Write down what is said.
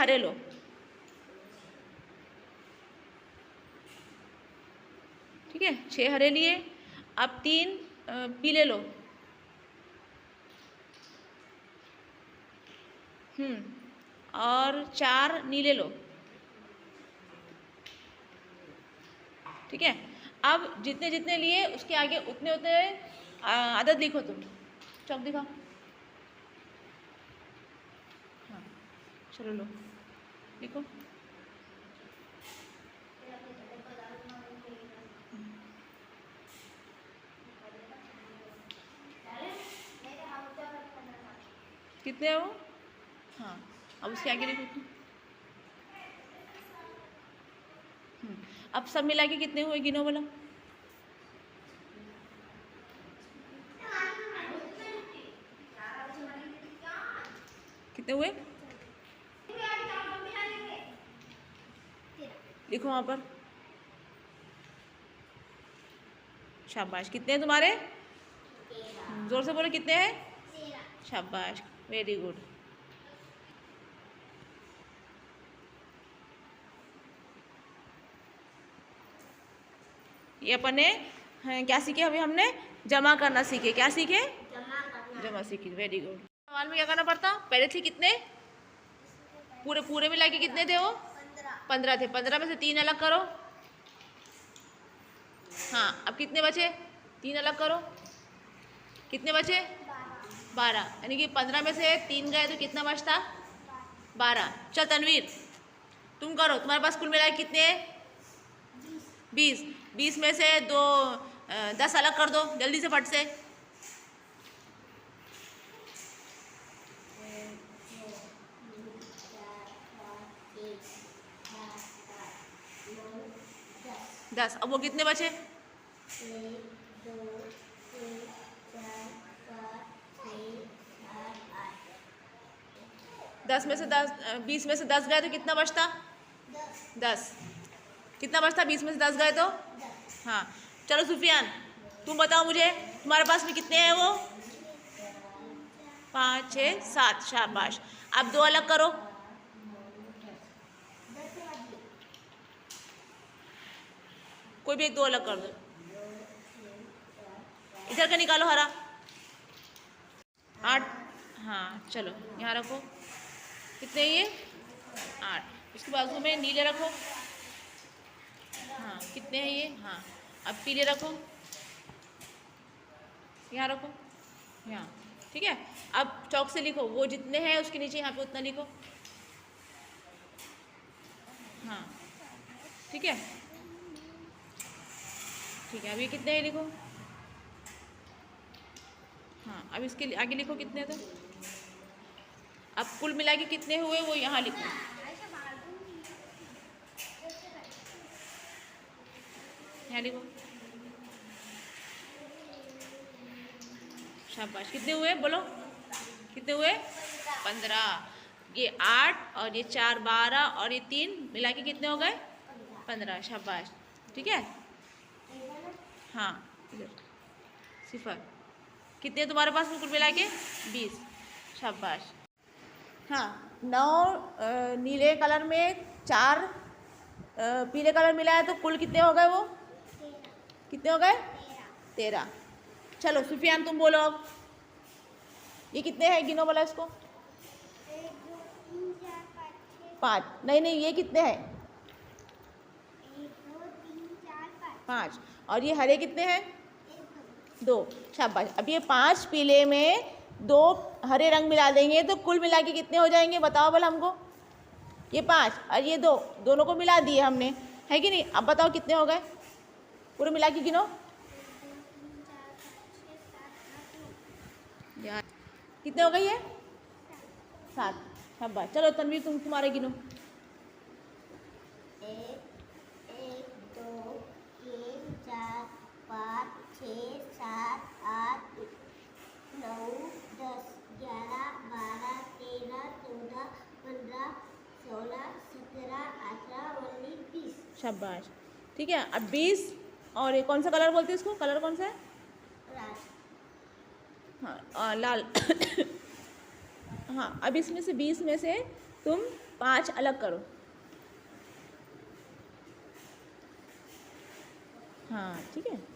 हरे लो, ठीक है, 6 हरे लिए। अब 3 पीले लो, और 4 नीले लो, ठीक है। अब जितने जितने लिए उसके आगे उतने उतने आदत लिखो तुम। चौक दिखाओ। हाँ चलो लो लिखो। कितने है वो? हाँ अब उसके आगे लिखो तुम। अब सब मिला के कितने हुए गिनो बोला। कितने हुए लिखो वहां पर। शाबाश। कितने हैं तुम्हारे? जोर से बोलो कितने हैं? शाबाश, वेरी गुड। ये अपन ने क्या सीखे? अभी हमने जमा करना सीखे। क्या सीखे? जमा सीखे। Very good. सवाल में क्या करना पड़ता? पहले थे कितने? पूरे पूरे मिला के कितने थे वो? 15 थे। 15 में से 3 अलग करो। हाँ अब कितने बचे? 3 अलग करो। कितने बचे? 12। यानी कि 15 में से 3 गए तो कितना बचता? 12। चल तनवीर तुम करो। तुम्हारे पास कुल मिला के कितने हैं? 20। 20 में से 10 अलग कर दो जल्दी से, फट से। दस। अब वो कितने बचे? 10 में से 10 20 में से 10 गए तो कितना बचता? 10। कितना बचता 20 में से 10 गए तो? हाँ चलो सुफियान तुम बताओ मुझे, तुम्हारे पास में कितने हैं वो? 5 6 7। शाबाश। अब 2 अलग करो। कोई भी एक 2 अलग कर दो। इधर का निकालो हरा। 8। हाँ चलो यहाँ रखो। कितने ये? 8। इसके बाजू में नीले रखो। हाँ कितने हैं ये? हाँ अब पीले रखो। यहाँ रखो, यहाँ, ठीक है। अब चौक से लिखो, वो जितने हैं उसके नीचे यहाँ पे उतना लिखो। हाँ ठीक है, ठीक है। अब ये कितने हैं लिखो। हाँ अब इसके आगे लिखो कितने थे। अब कुल मिला के कितने हुए वो यहाँ लिखो। यहाँ लिखो। शाबाश। कितने हुए बोलो? कितने हुए? 15। ये 8 और ये 4 12 और ये 3 मिला के कितने हो गए? 15। शाबाश, ठीक है। हाँ इधर 0। कितने तुम्हारे पास कुल मिला के? 20। शाबाश। हाँ 9 नीले कलर में 4 पीले कलर मिला है तो कुल कितने हो गए वो? कितने हो गए? 13। चलो सुफियान तुम बोलो अब। ये कितने हैं गिनो बोला इसको। 5। नहीं नहीं ये कितने हैं? 5। और ये हरे कितने हैं? 2। शाबाश। अब ये 5 पीले में 2 हरे रंग मिला देंगे तो कुल मिला के कितने हो जाएंगे बताओ बोला हमको। ये 5 और ये 2 दोनों को मिला दिए हमने, है कि नहीं। अब बताओ कितने हो गए पूरे मिला के गिनो यार। कितने हो गए ये? 7। शाबाश। चलो तनवीर तुम्हारे गिनो। 1 2 3 4 5 6 7 8 9 10 11 12 13 14 15 16 17 18 19 20। शाबाश, ठीक है। अब 20 और ये कौन सा कलर बोलते हैं इसको? कलर कौन सा है? हाँ लाल। हाँ अब इसमें से 20 में से तुम 5 अलग करो। हाँ ठीक है।